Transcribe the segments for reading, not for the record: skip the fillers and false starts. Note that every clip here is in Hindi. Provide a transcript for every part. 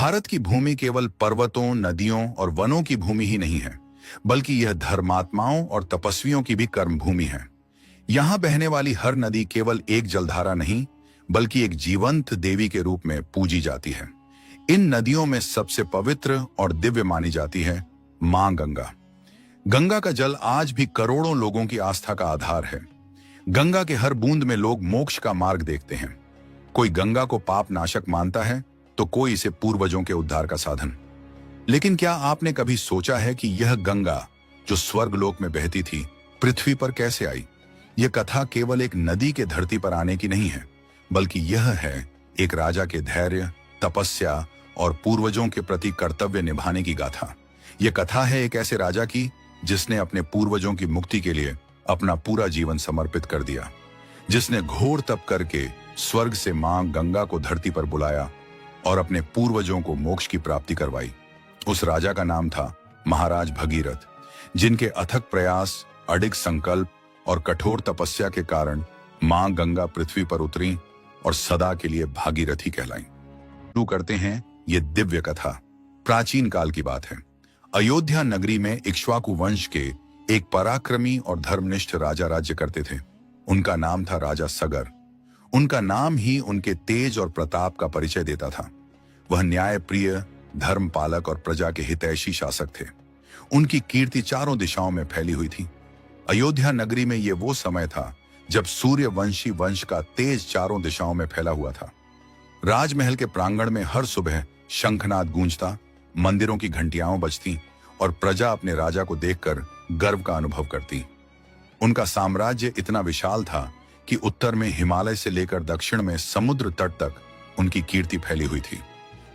भारत की भूमि केवल पर्वतों, नदियों और वनों की भूमि ही नहीं है, बल्कि यह धर्मात्माओं और तपस्वियों की भी कर्म भूमि है। यहाँ बहने वाली हर नदी केवल एक जलधारा नहीं, बल्कि एक जीवंत देवी के रूप में पूजी जाती है। इन नदियों में सबसे पवित्र और दिव्य मानी जाती है मां गंगा। गंगा का जल आज भी करोड़ों लोगों की आस्था का आधार है। गंगा के हर बूंद में लोग मोक्ष का मार्ग देखते हैं। कोई गंगा को पाप नाशक मानता है, तो कोई इसे पूर्वजों के उद्धार का साधन। लेकिन क्या आपने कभी सोचा है कि यह गंगा जो स्वर्गलोक में बहती थी, पृथ्वी पर कैसे आई? यह कथा केवल एक नदी के धरती पर आने की नहीं है, बल्कि यह है एक राजा के धैर्य, तपस्या और पूर्वजों के प्रति कर्तव्य निभाने की गाथा। यह कथा है एक ऐसे राजा की जिसने अपने पूर्वजों की मुक्ति के लिए अपना पूरा जीवन समर्पित कर दिया, जिसने घोर तप करके स्वर्ग से मां गंगा को धरती पर बुलाया और अपने पूर्वजों को मोक्ष की प्राप्ति करवाई। उस राजा का नाम था महाराज भगीरथ, जिनके अथक प्रयास, अडिग संकल्प और कठोर तपस्या के कारण मां गंगा पृथ्वी पर उतरी और सदा के लिए भागीरथी कहलाई। शुरू करते हैं ये दिव्य कथा। प्राचीन काल की बात है। अयोध्या नगरी में इक्ष्वाकु वंश के एक पराक्रमी और धर्मनिष्ठ राजा राज्य करते थे। उनका नाम था राजा सगर। उनका नाम ही उनके तेज और प्रताप का परिचय देता था। वह न्यायप्रिय, धर्म पालक और प्रजा के हितैषी शासक थे। उनकी कीर्ति चारों दिशाओं में फैली हुई थी। अयोध्या नगरी में यह वो समय था जब सूर्यवंशी वंश का तेज चारों दिशाओं में फैला हुआ था। राजमहल के प्रांगण में हर सुबह शंखनाद गूंजता, मंदिरों की घंटियां बजती और प्रजा अपने राजा को देखकर गर्व का अनुभव करती। उनका साम्राज्य इतना विशाल था कि उत्तर में हिमालय से लेकर दक्षिण में समुद्र तट तक उनकी कीर्ति फैली हुई थी।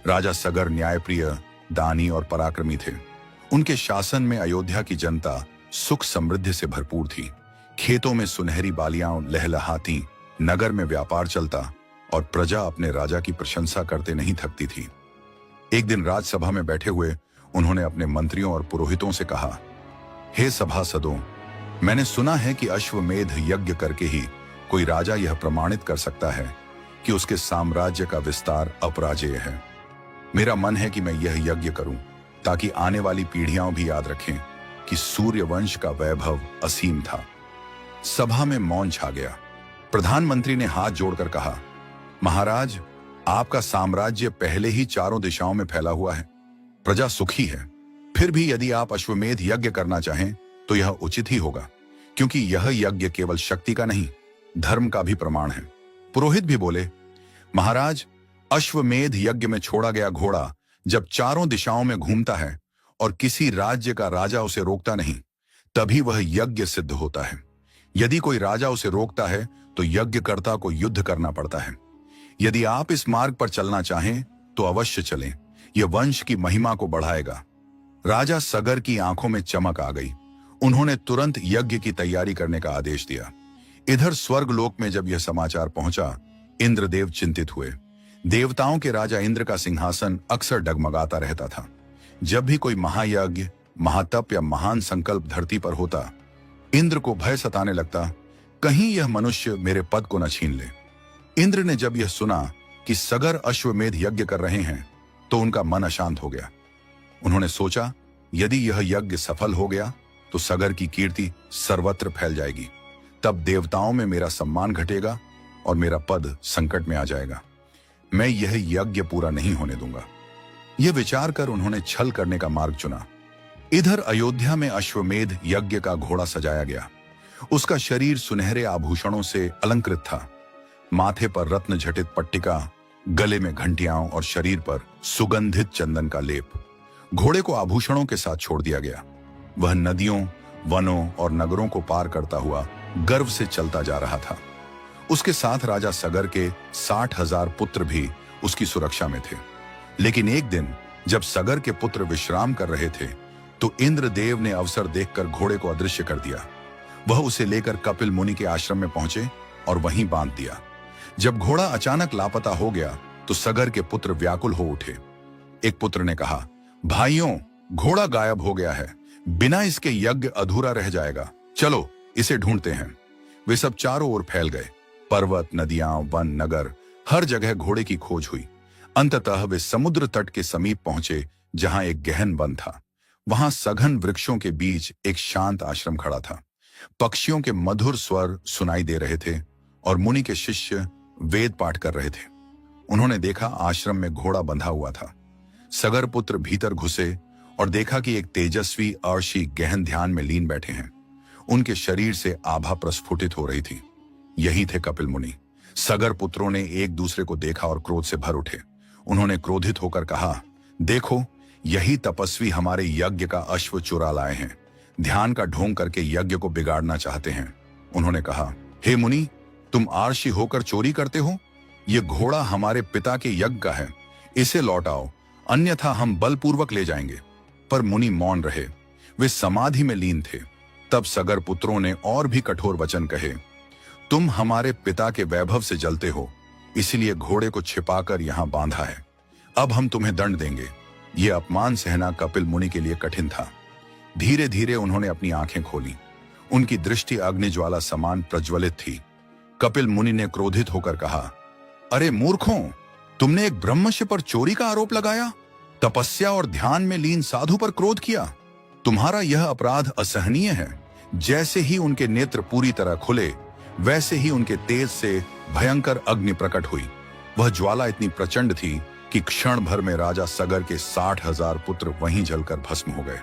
राजा सगर न्यायप्रिय, दानी और पराक्रमी थे। उनके शासन में अयोध्या की जनता सुख समृद्धि से भरपूर थी। खेतों में सुनहरी बालियां लहलहाती, नगर में व्यापार चलता और प्रजा अपने राजा की प्रशंसा करते नहीं थकती थी। एक दिन राजसभा में बैठे हुए उन्होंने अपने मंत्रियों और पुरोहितों से कहा, हे सभासदों, मैंने सुना है कि अश्वमेध यज्ञ करके ही कोई राजा यह प्रमाणित कर सकता है कि उसके साम्राज्य का विस्तार अपराजेय है। मेरा मन है कि मैं यह यज्ञ करूं ताकि आने वाली पीढ़ियां भी याद रखें कि सूर्यवंश का वैभव असीम था। सभा में मौन छा गया। प्रधानमंत्री ने हाथ जोड़कर कहा, महाराज, आपका साम्राज्य पहले ही चारों दिशाओं में फैला हुआ है। प्रजा सुखी है। फिर भी यदि आप अश्वमेध यज्ञ करना चाहें तो यह उचित ही होगा, क्योंकि यह यज्ञ केवल शक्ति का नहीं, धर्म का भी प्रमाण है। पुरोहित भी बोले, महाराज, अश्वमेध यज्ञ में छोड़ा गया घोड़ा जब चारों दिशाओं में घूमता है और किसी राज्य का राजा उसे रोकता नहीं, तभी वह यज्ञ सिद्ध होता है। यदि कोई राजा उसे रोकता है तो यज्ञकर्ता को युद्ध करना पड़ता है। यदि आप इस मार्ग पर चलना चाहें तो अवश्य चलें। यह वंश की महिमा को बढ़ाएगा। राजा सगर की आंखों में चमक आ गई। उन्होंने तुरंत यज्ञ की तैयारी करने का आदेश दिया। इधर स्वर्गलोक में जब यह समाचार पहुंचा, इंद्रदेव चिंतित हुए। देवताओं के राजा इंद्र का सिंहासन अक्सर डगमगाता रहता था। जब भी कोई महायज्ञ, महातप या महान संकल्प धरती पर होता, इंद्र को भय सताने लगता, कहीं यह मनुष्य मेरे पद को न छीन ले। इंद्र ने जब यह सुना कि सगर अश्वमेध यज्ञ कर रहे हैं तो उनका मन अशांत हो गया। उन्होंने सोचा, यदि यह यज्ञ सफल हो गया तो सगर की कीर्ति सर्वत्र फैल जाएगी। तब देवताओं में मेरा सम्मान घटेगा और मेरा पद संकट में आ जाएगा। मैं यह यज्ञ पूरा नहीं होने दूंगा। यह विचार कर उन्होंने छल करने का मार्ग चुना। इधर अयोध्या में अश्वमेध यज्ञ का घोड़ा सजाया गया। उसका शरीर सुनहरे आभूषणों से अलंकृत था। माथे पर रत्न झटित पट्टिका, गले में घंटियां और शरीर पर सुगंधित चंदन का लेप। घोड़े को आभूषणों के साथ छोड़ दिया गया। वह नदियों, वनों और नगरों को पार करता हुआ गर्व से चलता जा रहा था। उसके साथ राजा सगर के 60,000 पुत्र भी उसकी सुरक्षा में थे। लेकिन एक दिन जब सगर के पुत्र विश्राम कर रहे थे तो इंद्रदेव ने अवसर देखकर घोड़े को अदृश्य कर दिया। वह उसे लेकर कपिल मुनि के आश्रम में पहुंचे और वहीं बांध दिया। जब घोड़ा अचानक लापता हो गया तो सगर के पुत्र व्याकुल हो उठे। एक पुत्र ने कहा, भाइयों, घोड़ा गायब हो गया है। बिना इसके यज्ञ अधूरा रह जाएगा। चलो इसे ढूंढते हैं। वे सब चारों ओर फैल गए। पर्वत, नदियां, वन, नगर, हर जगह घोड़े की खोज हुई। अंततः वे समुद्र तट के समीप पहुंचे, जहां एक गहन वन था। वहां सघन वृक्षों के बीच एक शांत आश्रम खड़ा था। पक्षियों के मधुर स्वर सुनाई दे रहे थे और मुनि के शिष्य वेद पाठ कर रहे थे। उन्होंने देखा आश्रम में घोड़ा बंधा हुआ था। सगर पुत्र भीतर घुसे और देखा कि एक तेजस्वी अर्षि गहन ध्यान में लीन बैठे हैं। उनके शरीर से आभा प्रस्फुटित हो रही थी। यही थे कपिल मुनि। सगर पुत्रों ने एक दूसरे को देखा और क्रोध से भर उठे। उन्होंने क्रोधित होकर कहा, देखो, यही तपस्वी हमारे यज्ञ का अश्व चुरा लाए हैं। ध्यान का ढोंग करके यज्ञ को बिगाड़ना चाहते हैं। उन्होंने कहा, हे मुनि, तुम आर्षि होकर चोरी करते हो? ये घोड़ा हमारे पिता के यज्ञ का है, इसे लौटाओ, अन्यथा हम बलपूर्वक ले जाएंगे। पर मुनि मौन रहे। वे समाधि में लीन थे। तब सगर पुत्रों ने और भी कठोर वचन कहे, तुम हमारे पिता के वैभव से जलते हो, इसलिए घोड़े को छिपाकर यहां बांधा है। अब हम तुम्हें दंड देंगे। यह अपमान सहना कपिल मुनि के लिए कठिन था। धीरे धीरे उन्होंने अपनी आंखें खोली। उनकी दृष्टि अग्निज्वाला समान प्रज्वलित थी। कपिल मुनि ने क्रोधित होकर कहा, अरे मूर्खों, तुमने एक ब्रह्मर्षि पर चोरी का आरोप लगाया, तपस्या और ध्यान में लीन साधु पर क्रोध किया। तुम्हारा यह अपराध असहनीय है। जैसे ही उनके नेत्र पूरी तरह खुले, वैसे ही उनके तेज से भयंकर अग्नि प्रकट हुई। वह ज्वाला इतनी प्रचंड थी कि क्षण भर में राजा सगर के 60,000 पुत्र वहीं जलकर भस्म हो गए।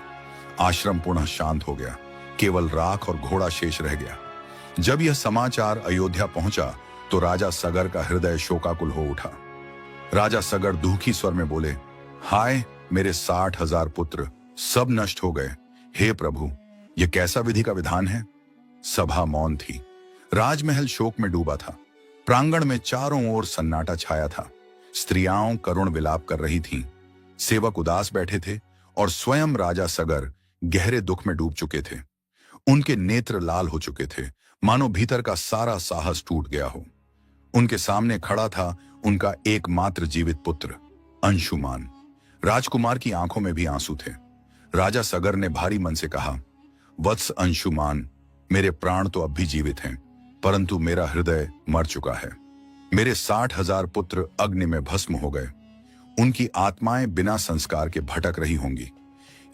आश्रम पुनः शांत हो गया। केवल राख और घोड़ा शेष रह गया। जब यह समाचार अयोध्या पहुंचा तो राजा सगर का हृदय शोकाकुल हो उठा। राजा सगर दुखी स्वर में बोले, हाय, मेरे 60,000 पुत्र सब नष्ट हो गए। हे प्रभु, यह कैसा विधि का विधान है? सभा मौन थी। राजमहल शोक में डूबा था। प्रांगण में चारों ओर सन्नाटा छाया था। स्त्रियां करुण विलाप कर रही थीं। सेवक उदास बैठे थे और स्वयं राजा सगर गहरे दुख में डूब चुके थे। उनके नेत्र लाल हो चुके थे, मानो भीतर का सारा साहस टूट गया हो। उनके सामने खड़ा था उनका एकमात्र जीवित पुत्र अंशुमान। राजकुमार की आंखों में भी आंसू थे। राजा सगर ने भारी मन से कहा, वत्स अंशुमान, मेरे प्राण तो अब भी जीवित हैं, परंतु मेरा हृदय मर चुका है। मेरे 60,000 पुत्र अग्नि में भस्म हो गए। उनकी आत्माएं बिना संस्कार के भटक रही होंगी।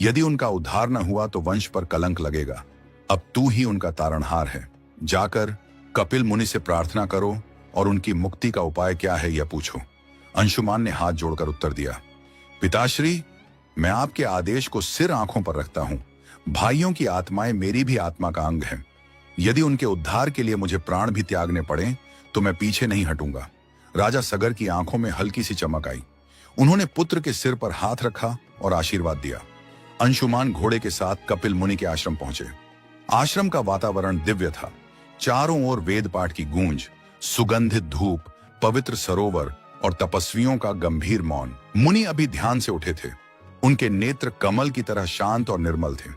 यदि उनका उद्धार न हुआ तो वंश पर कलंक लगेगा। अब तू ही उनका तारणहार है। जाकर कपिल मुनि से प्रार्थना करो और उनकी मुक्ति का उपाय क्या है यह पूछो। अंशुमान ने हाथ जोड़कर उत्तर दिया, पिताश्री, मैं आपके आदेश को सिर आंखों पर रखता हूं। भाइयों की आत्माएं मेरी भी आत्मा का अंग हैं। यदि उनके उद्धार के लिए मुझे प्राण भी त्यागने पड़े तो मैं पीछे नहीं हटूंगा। राजा सगर की आंखों में हल्की सी चमक आई। उन्होंने पुत्र के सिर पर हाथ रखा और आशीर्वाद दिया। अंशुमान घोड़े के साथ कपिल मुनि के आश्रम पहुंचे। आश्रम का वातावरण दिव्य था। चारों ओर वेद पाठ की गूंज, सुगंधित धूप, पवित्र सरोवर और तपस्वियों का गंभीर मौन। मुनि अभी ध्यान से उठे थे। उनके नेत्र कमल की तरह शांत और निर्मल थे।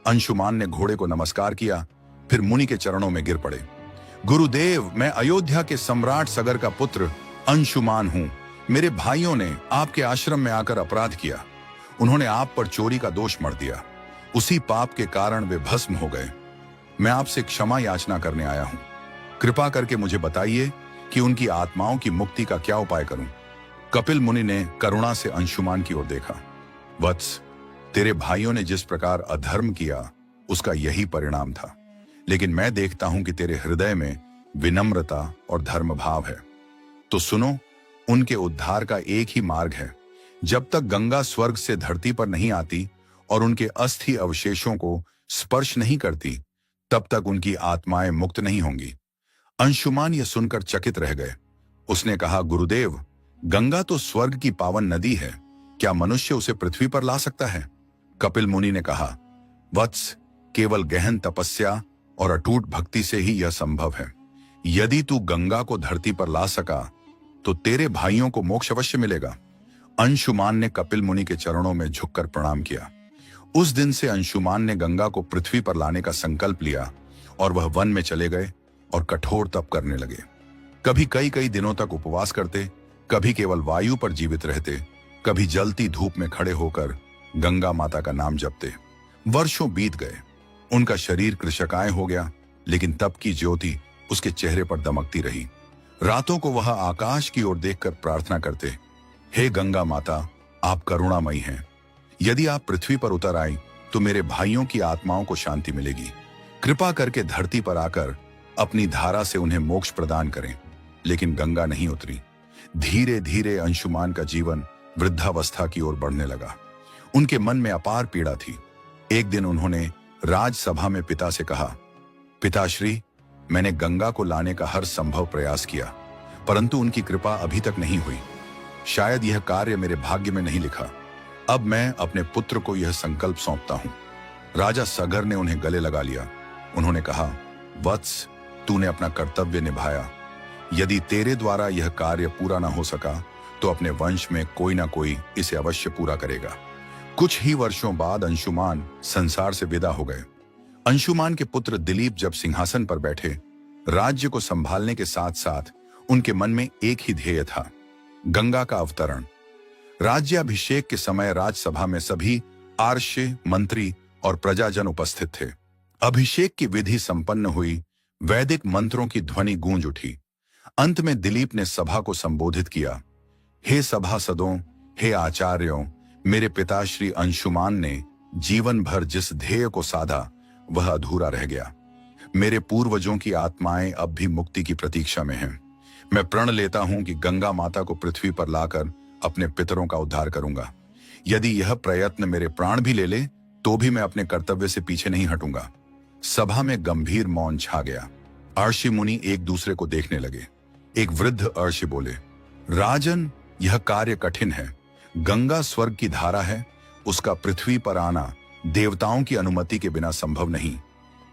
अंशुमान ने घोड़े को नमस्कार किया, फिर मुनि के चरणों में गिर पड़े। गुरुदेव, मैं अयोध्या के सम्राट सगर का पुत्र अंशुमान हूं। मेरे भाइयों ने आपके आश्रम में आकर अपराध किया। उन्होंने आप पर चोरी का दोष मढ़ दिया। उसी पाप के कारण वे भस्म हो गए। मैं आपसे क्षमा याचना करने आया हूं। कृपा करके मुझे बताइए कि उनकी आत्माओं की मुक्ति का क्या उपाय करूं। कपिल मुनि ने करुणा से अंशुमान की ओर देखा। वत्स, तेरे भाइयों ने जिस प्रकार अधर्म किया उसका यही परिणाम था, लेकिन मैं देखता हूं कि तेरे हृदय में विनम्रता और धर्म भाव है। तो सुनो, उनके उद्धार का एक ही मार्ग है। जब तक गंगा स्वर्ग से धरती पर नहीं आती और उनके अस्थि अवशेषों को स्पर्श नहीं करती, तब तक उनकी आत्माएं मुक्त नहीं होंगी। अंशुमान यह सुनकर चकित रह गए। उसने कहा, गुरुदेव, गंगा तो स्वर्ग की पावन नदी है, क्या मनुष्य उसे पृथ्वी पर ला सकता है? कपिल मुनि ने कहा, वत्स, केवल गहन तपस्या और अटूट भक्ति से ही यह संभव है। यदि तू गंगा को धरती पर ला सका तो तेरे भाइयों को मोक्ष अवश्य मिलेगा। अंशुमान ने कपिल मुनि के चरणों में झुककर प्रणाम किया। उस दिन से अंशुमान ने गंगा को पृथ्वी पर लाने का संकल्प लिया और वह वन में चले गए और कठोर तप करने लगे। कभी कई कई दिनों तक उपवास करते, कभी केवल वायु पर जीवित रहते, कभी जलती धूप में खड़े होकर गंगा माता का नाम जपते। वर्षों बीत गए। उनका शरीर कृशकाय हो गया, लेकिन तप की ज्योति उसके चेहरे पर दमकती रही। रातों को वह आकाश की ओर देखकर प्रार्थना करते, हे गंगा माता, आप करुणामयी हैं। यदि आप पृथ्वी पर उतर आई तो मेरे भाइयों की आत्माओं को शांति मिलेगी। कृपा करके धरती पर आकर अपनी धारा से उन्हें मोक्ष प्रदान करें। लेकिन गंगा नहीं उतरी। धीरे धीरे अंशुमान का जीवन वृद्धावस्था की ओर बढ़ने लगा। उनके मन में अपार पीड़ा थी। एक दिन उन्होंने राजसभा में पिता से कहा, पिताश्री, मैंने गंगा को लाने का हर संभव प्रयास किया, परंतु उनकी कृपा अभी तक नहीं हुई। शायद यह कार्य मेरे भाग्य में नहीं लिखा। अब मैं अपने पुत्र को यह संकल्प सौंपता हूं। राजा सगर ने उन्हें गले लगा लिया। उन्होंने कहा, वत्स, तूने अपना कर्तव्य निभाया। यदि तेरे द्वारा यह कार्य पूरा ना हो सका तो अपने वंश में कोई ना कोई इसे अवश्य पूरा करेगा। कुछ ही वर्षों बाद अंशुमान संसार से विदा हो गए। अंशुमान के पुत्र दिलीप जब सिंहासन पर बैठे, राज्य को संभालने के साथ साथ उनके मन में एक ही ध्येय था, गंगा का अवतरण। राज्याभिषेक के समय राजसभा में सभी आर्ष्य, मंत्री और प्रजाजन उपस्थित थे। अभिषेक की विधि संपन्न हुई। वैदिक मंत्रों की ध्वनि गूंज उठी। अंत में दिलीप ने सभा को संबोधित किया, हे सभासदों, हे आचार्यों, मेरे पिता श्री अंशुमान ने जीवन भर जिस ध्येय को साधा वह अधूरा रह गया। मेरे पूर्वजों की आत्माएं अब भी मुक्ति की प्रतीक्षा में हैं। मैं प्रण लेता हूं कि गंगा माता को पृथ्वी पर लाकर अपने पितरों का उद्धार करूंगा। यदि यह प्रयत्न मेरे प्राण भी ले ले तो भी मैं अपने कर्तव्य से पीछे नहीं हटूंगा। सभा में गंभीर मौन छा गया। अर्षि मुनि एक दूसरे को देखने लगे। एक वृद्ध अर्षि बोले, राजन, यह कार्य कठिन है। गंगा स्वर्ग की धारा है, उसका पृथ्वी पर आना देवताओं की अनुमति के बिना संभव नहीं।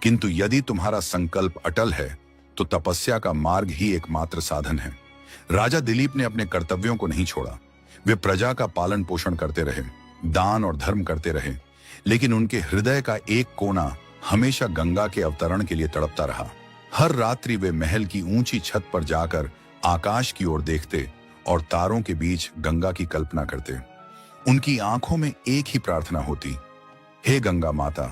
किंतु यदि तुम्हारा संकल्प अटल है तो तपस्या का मार्ग ही एकमात्र साधन है। राजा दिलीप ने अपने कर्तव्यों को नहीं छोड़ा। वे प्रजा का पालन पोषण करते रहे, दान और धर्म करते रहे, लेकिन उनके हृदय का एक कोना हमेशा गंगा के अवतरण के लिए तड़पता रहा। हर रात्रि वे महल की ऊंची छत पर जाकर आकाश की ओर देखते और तारों के बीच गंगा की कल्पना करते। उनकी आंखों में एक ही प्रार्थना होती, हे गंगा माता,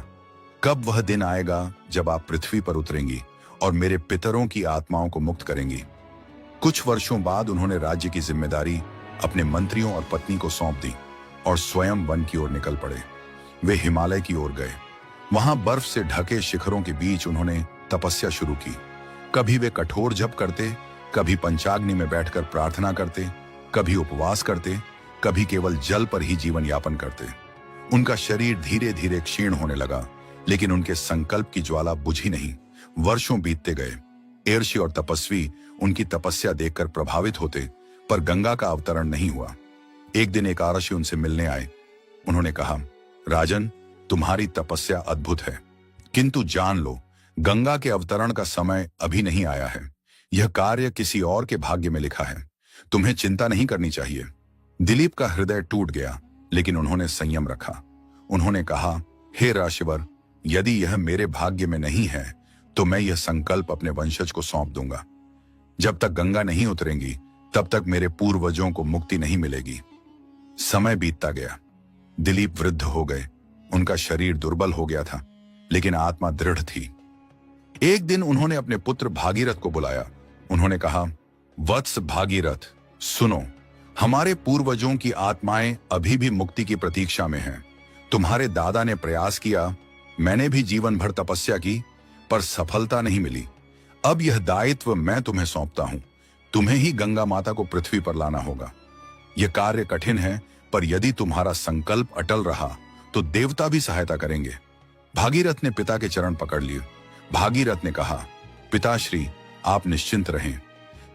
कब वह दिन आएगा जब आप पृथ्वी पर उतरेंगी और मेरे पितरों की आत्माओं को मुक्त करेंगी। कुछ वर्षों बाद उन्होंने राज्य की जिम्मेदारी अपने मंत्रियों और पत्नी को सौंप दी और स्वयं वन की ओर निकल पड़े। वे हिमालय की ओर गए। वहां बर्फ से ढके शिखरों के बीच उन्होंने तपस्या शुरू की। कभी वे कठोर जप करते, कभी पंचाग्नि में बैठकर प्रार्थना करते, कभी उपवास करते, कभी केवल जल पर ही जीवन यापन करते। उनका शरीर धीरे धीरे क्षीण होने लगा, लेकिन उनके संकल्प की ज्वाला बुझी नहीं। वर्षों बीतते गए। ऋषि और तपस्वी उनकी तपस्या देखकर प्रभावित होते, पर गंगा का अवतरण नहीं हुआ। एक दिन एक ऋषि उनसे मिलने आए। उन्होंने कहा, राजन, तुम्हारी तपस्या अद्भुत है, किंतु जान लो, गंगा के अवतरण का समय अभी नहीं आया है। यह कार्य किसी और के भाग्य में लिखा है। तुम्हें चिंता नहीं करनी चाहिए। दिलीप का हृदय टूट गया, लेकिन उन्होंने संयम रखा। उन्होंने कहा, हे ऋषिवर, यदि यह मेरे भाग्य में नहीं है तो मैं यह संकल्प अपने वंशज को सौंप दूंगा। जब तक गंगा नहीं उतरेंगी तब तक मेरे पूर्वजों को मुक्ति नहीं मिलेगी। समय बीतता गया। दिलीप वृद्ध हो गए। उनका शरीर दुर्बल हो गया था, लेकिन आत्मा दृढ़ थी। एक दिन उन्होंने अपने पुत्र भागीरथ को बुलाया। उन्होंने कहा, वत्स भागीरथ, सुनो, हमारे पूर्वजों की आत्माएं अभी भी मुक्ति की प्रतीक्षा में हैं। तुम्हारे दादा ने प्रयास किया, मैंने भी जीवन भर तपस्या की, पर सफलता नहीं मिली। अब यह दायित्व मैं तुम्हें सौंपता हूं। तुम्हें ही गंगा माता को पृथ्वी पर लाना होगा। यह कार्य कठिन है, पर यदि तुम्हारा संकल्प अटल रहा तो देवता भी सहायता करेंगे। भागीरथ ने पिता के चरण पकड़ लिए। भागीरथ ने कहा, पिताश्री, आप निश्चिंत रहें।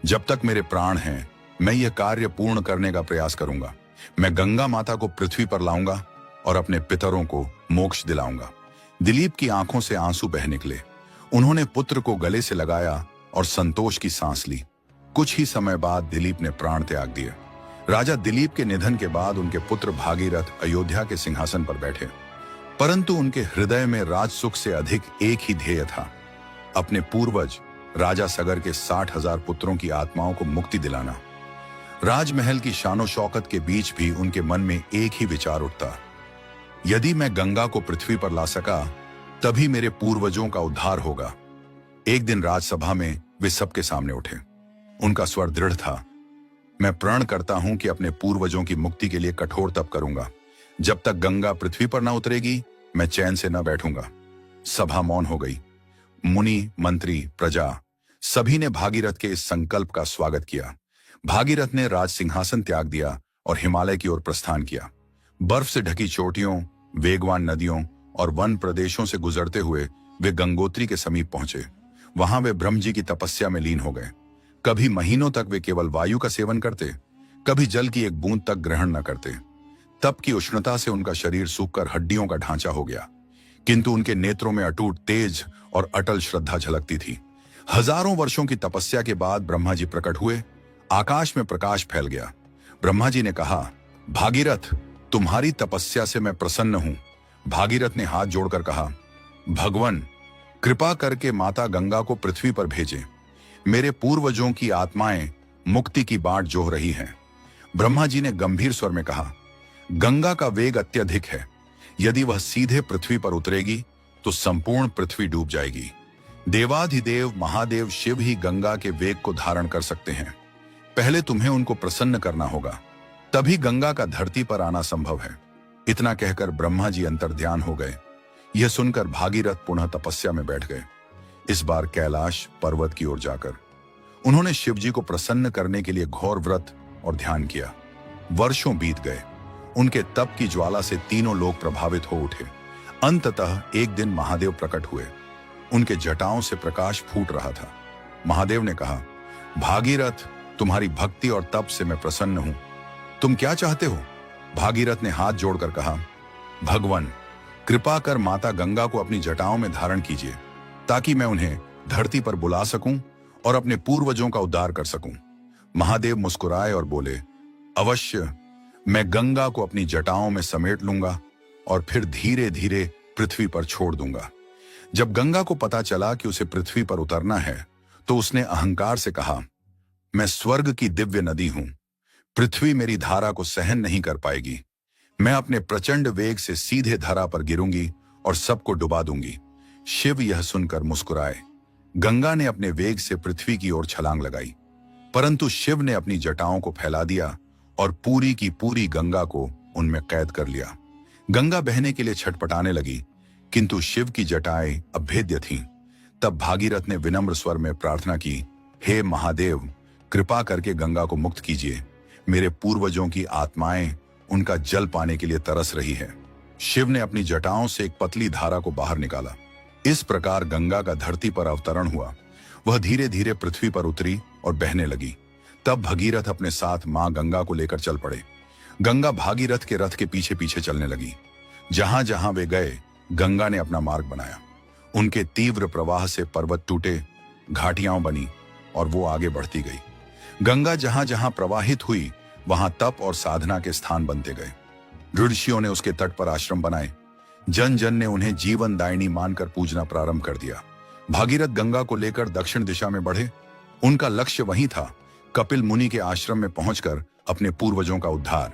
जब तक मेरे प्राण हैं मैं यह कार्य पूर्ण करने का प्रयास करूंगा। मैं गंगा माता को पृथ्वी पर लाऊंगा और अपने पितरों को मोक्ष दिलाऊंगा। दिलीप की आंखों से आंसू बह निकले। उन्होंने पुत्र को गले से लगाया और संतोष की सांस ली। कुछ ही समय बाद दिलीप ने प्राण त्याग दिए। राजा दिलीप के निधन के बाद उनके पुत्र भागीरथ अयोध्या के सिंहासन पर बैठे, परंतु उनके हृदय में राजसुख से अधिक एक ही ध्येय था, अपने पूर्वज राजा सगर के 60,000 पुत्रों की आत्माओं को मुक्ति दिलाना। राजमहल की शानो शौकत के बीच भी उनके मन में एक ही विचार उठता, यदि मैं गंगा को पृथ्वी पर ला सका तभी मेरे पूर्वजों का उद्धार होगा। एक दिन राजसभा में वे सबके सामने उठे। उनका स्वर दृढ़ था, मैं प्रण करता हूं कि अपने पूर्वजों की मुक्ति के लिए कठोर तप करूंगा। जब तक गंगा पृथ्वी पर न उतरेगी, मैं चैन से न बैठूंगा। सभा मौन हो गई। मुनि, मंत्री, प्रजा सभी ने भागीरथ के इस संकल्प का स्वागत किया। भागीरथ ने राज सिंहासन त्याग दिया और हिमालय की ओर प्रस्थान किया। बर्फ से ढकी चोटियों, वेगवान नदियों और वन प्रदेशों से गुजरते हुए वे गंगोत्री के समीप पहुंचे। वहां वे ब्रह्म जी की तपस्या में लीन हो गए। कभी महीनों तक वे केवल वायु का सेवन करते, कभी जल की एक बूंद तक ग्रहण न करते। तप की उष्णता से उनका शरीर सूखकर हड्डियों का ढांचा हो गया, किंतु उनके नेत्रों में अटूट तेज और अटल श्रद्धा झलकती थी। हजारों वर्षों की तपस्या के बाद ब्रह्मा जी प्रकट हुए। आकाश में प्रकाश फैल गया। ब्रह्मा जी ने कहा, भागीरथ, तुम्हारी तपस्या से मैं प्रसन्न हूं। भागीरथ ने हाथ जोड़कर कहा, भगवान, कृपा करके माता गंगा को पृथ्वी पर भेजें। मेरे पूर्वजों की आत्माएं मुक्ति की बाट जोह रही हैं। ब्रह्मा जी ने गंभीर स्वर में कहा, गंगा का वेग अत्यधिक है। यदि वह सीधे पृथ्वी पर उतरेगी तो संपूर्ण पृथ्वी डूब जाएगी। देवाधिदेव महादेव शिव ही गंगा के वेग को धारण कर सकते हैं। पहले तुम्हें उनको प्रसन्न करना होगा, तभी गंगा का धरती पर आना संभव है। इतना कहकर ब्रह्मा जी अंतर्ध्यान हो गए। यह सुनकर भागीरथ पुनः तपस्या में बैठ गए। इस बार कैलाश पर्वत की ओर जाकर उन्होंने शिव जी को प्रसन्न करने के लिए घोर व्रत और ध्यान किया। वर्षों बीत गए। उनके तप की ज्वाला से तीनों लोग प्रभावित हो उठे। अंततः एक दिन महादेव प्रकट हुए। उनके जटाओं से प्रकाश फूट रहा था। महादेव ने कहा, भागीरथ, तुम्हारी भक्ति और तप से मैं प्रसन्न हूं। तुम क्या चाहते हो? भागीरथ ने हाथ जोड़कर कहा, भगवान, कृपा कर माता गंगा को अपनी जटाओं में धारण कीजिए, ताकि मैं उन्हें धरती पर बुला सकूं और अपने पूर्वजों का उद्धार कर सकूं। महादेव मुस्कुराए और बोले, अवश्य, मैं गंगा को अपनी जटाओं में समेट लूंगा और फिर धीरे धीरे पृथ्वी पर छोड़ दूंगा। जब गंगा को पता चला कि उसे पृथ्वी पर उतरना है, तो उसने अहंकार से कहा, मैं स्वर्ग की दिव्य नदी हूं। पृथ्वी मेरी धारा को सहन नहीं कर पाएगी। मैं अपने प्रचंड वेग से सीधे धरा पर गिरूंगी और सबको डुबा दूंगी। शिव यह सुनकर मुस्कुराए। गंगा ने अपने वेग से पृथ्वी की ओर छलांग लगाई, परंतु शिव ने अपनी जटाओं को फैला दिया और पूरी की पूरी गंगा को उनमें कैद कर लिया। गंगा बहने के लिए छटपटाने लगी, किंतु शिव की जटाएं अभेद्य थीं। तब भागीरथ ने विनम्र स्वर में प्रार्थना की, हे महादेव, कृपा करके गंगा को मुक्त कीजिए। मेरे पूर्वजों की आत्माएं उनका जल पाने के लिए तरस रही है। शिव ने अपनी जटाओं से एक पतली धारा को बाहर निकाला। इस प्रकार गंगा का धरती पर अवतरण हुआ। वह धीरे धीरे पृथ्वी पर उतरी और बहने लगी। तब भगीरथ अपने साथ मां गंगा को लेकर चल पड़े। गंगा भागीरथ के रथ के पीछे पीछे चलने लगी। जहां जहां वे गए, गंगा ने अपना मार्ग बनाया। उनके तीव्र प्रवाह से पर्वत टूटे, घाटियां बनी और वो आगे बढ़ती गई। गंगा जहां जहां प्रवाहित हुई, वहां तप और साधना के स्थान बनते गए। ऋषियों ने उसके तट पर आश्रम बनाए। जन जन ने उन्हें जीवन दायिनी मानकर पूजना प्रारंभ कर दिया। भागीरथ गंगा को लेकर दक्षिण दिशा में बढ़े। उनका लक्ष्य वही था, कपिल मुनि के आश्रम में पहुंचकर अपने पूर्वजों का उद्धार।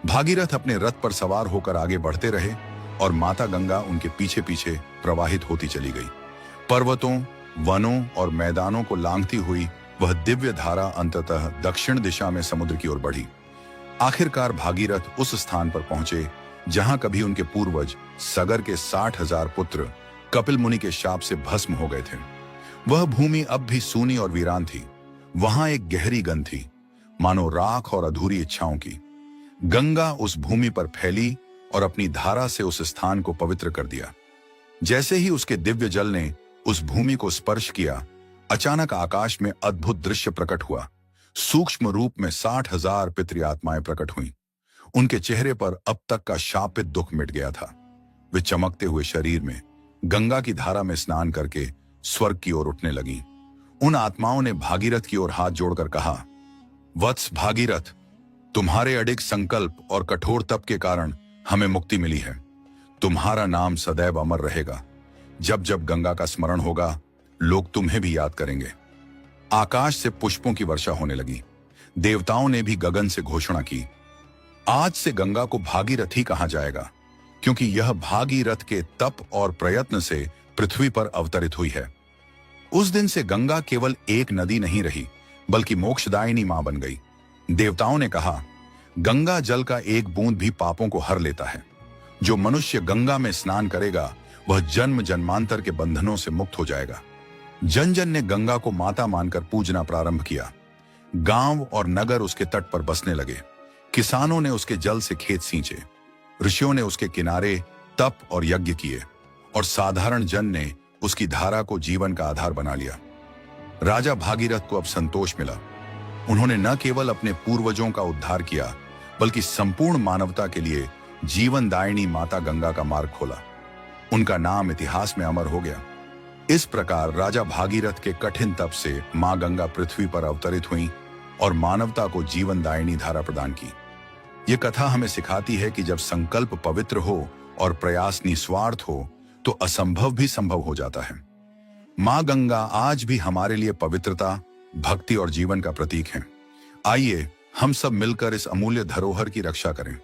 भागीरथ अपने रथ पर सवार होकर आगे बढ़ते रहे और माता गंगा उनके पीछे पीछे प्रवाहित होती चली गई। पर्वतों, वनों और मैदानों को लांघती हुई वह दिव्य धारा अंततः दक्षिण दिशा में समुद्र की ओर बढ़ी। आखिरकार भागीरथ उस स्थान पर पहुंचे जहां कभी उनके पूर्वज सगर के 60,000 पुत्र कपिल मुनि के शाप से भस्म हो गए थे। वह भूमि अब भी सूनी और वीरान थी। वहां एक गहरी गंध थी, मानो राख और अधूरी इच्छाओं की। गंगा उस भूमि पर फैली और अपनी धारा से उस स्थान को पवित्र कर दिया। जैसे ही उसके दिव्य जल ने उस भूमि को स्पर्श किया, अचानक आकाश में अद्भुत दृश्य प्रकट हुआ। सूक्ष्म रूप में 60,000 पितृ आत्माएं प्रकट हुईं। उनके चेहरे पर अब तक का शापित दुख मिट गया था। वे चमकते हुए शरीर में गंगा की धारा में स्नान करके स्वर्ग की ओर उठने लगी। उन आत्माओं ने भागीरथ की ओर हाथ जोड़कर कहा, वत्स भागीरथ, तुम्हारे अडिग संकल्प और कठोर तप के कारण हमें मुक्ति मिली है। तुम्हारा नाम सदैव अमर रहेगा। जब जब गंगा का स्मरण होगा, लोग तुम्हें भी याद करेंगे। आकाश से पुष्पों की वर्षा होने लगी। देवताओं ने भी गगन से घोषणा की, आज से गंगा को भागीरथी कहा जाएगा, क्योंकि यह भागीरथ के तप और प्रयत्न से पृथ्वी पर अवतरित हुई है। उस दिन से गंगा केवल एक नदी नहीं रही, बल्कि मोक्षदायिनी मां बन गई। देवताओं ने कहा, गंगा जल का एक बूंद भी पापों को हर लेता है। जो मनुष्य गंगा में स्नान करेगा वह जन्म जन्मांतर के बंधनों से मुक्त हो जाएगा। जन जन ने गंगा को माता मानकर पूजना प्रारंभ किया। गांव और नगर उसके तट पर बसने लगे। किसानों ने उसके जल से खेत सींचे, ऋषियों ने उसके किनारे तप और यज्ञ किए, और साधारण जन ने उसकी धारा को जीवन का आधार बना लिया। राजा भागीरथ को अब संतोष मिला। उन्होंने न केवल अपने पूर्वजों का उद्धार किया, बल्कि संपूर्ण मानवता के लिए जीवनदायिनी माता गंगा का मार्ग खोला। उनका नाम इतिहास में अमर हो गया। इस प्रकार राजा भागीरथ के कठिन तप से मां गंगा पृथ्वी पर अवतरित हुई और मानवता को जीवनदायिनी धारा प्रदान की। यह कथा हमें सिखाती है कि जब संकल्प पवित्र हो और प्रयास निस्वार्थ हो तो असंभव भी संभव हो जाता है। मां गंगा आज भी हमारे लिए पवित्रता, भक्ति और जीवन का प्रतीक है। आइए हम सब मिलकर इस अमूल्य धरोहर की रक्षा करें।